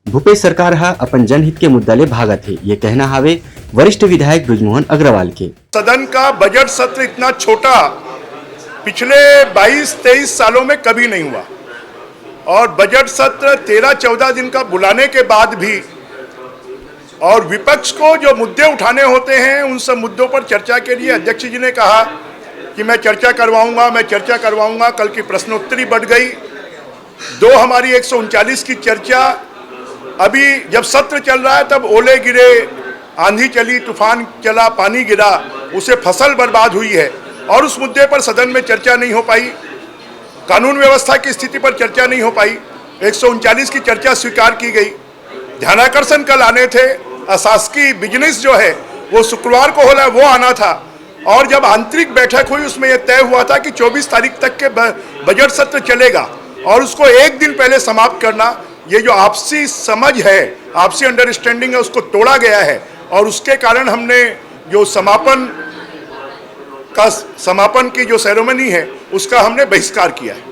भूपेश सरकार हा अपन जनहित के मुद्दा ले भागत है, ये कहना हावे वरिष्ठ विधायक ब्रिजमोहन अग्रवाल के। सदन का बजट सत्र इतना छोटा पिछले 22-23 सालों में कभी नहीं हुआ और बजट सत्र 13-14 दिन का बुलाने के बाद भी और विपक्ष को जो मुद्दे उठाने होते हैं उन सब मुद्दों पर चर्चा के लिए अध्यक्ष जी ने कहा कि मैं चर्चा करवाऊंगा। कल की प्रश्नोत्तरी बढ़ गई। दो हमारी 139 की चर्चा, अभी जब सत्र चल रहा है तब ओले गिरे, आंधी चली, तूफान चला, पानी गिरा, उसे फसल बर्बाद हुई है और उस मुद्दे पर सदन में चर्चा नहीं हो पाई। कानून व्यवस्था की स्थिति पर चर्चा नहीं हो पाई। 139 की चर्चा स्वीकार की गई। ध्यानाकर्षण कल आने थे। अशासकीय बिजनेस जो है वो शुक्रवार को होला, वो आना था और जब आंतरिक बैठक हुई उसमें यह तय हुआ था कि 24 तारीख तक के बजट सत्र चलेगा और उसको एक दिन पहले समाप्त करना। ये जो आपसी समझ है, आपसी अंडरस्टैंडिंग है, उसको तोड़ा गया है और उसके कारण हमने जो समापन की जो सेरेमनी है उसका हमने बहिष्कार किया है।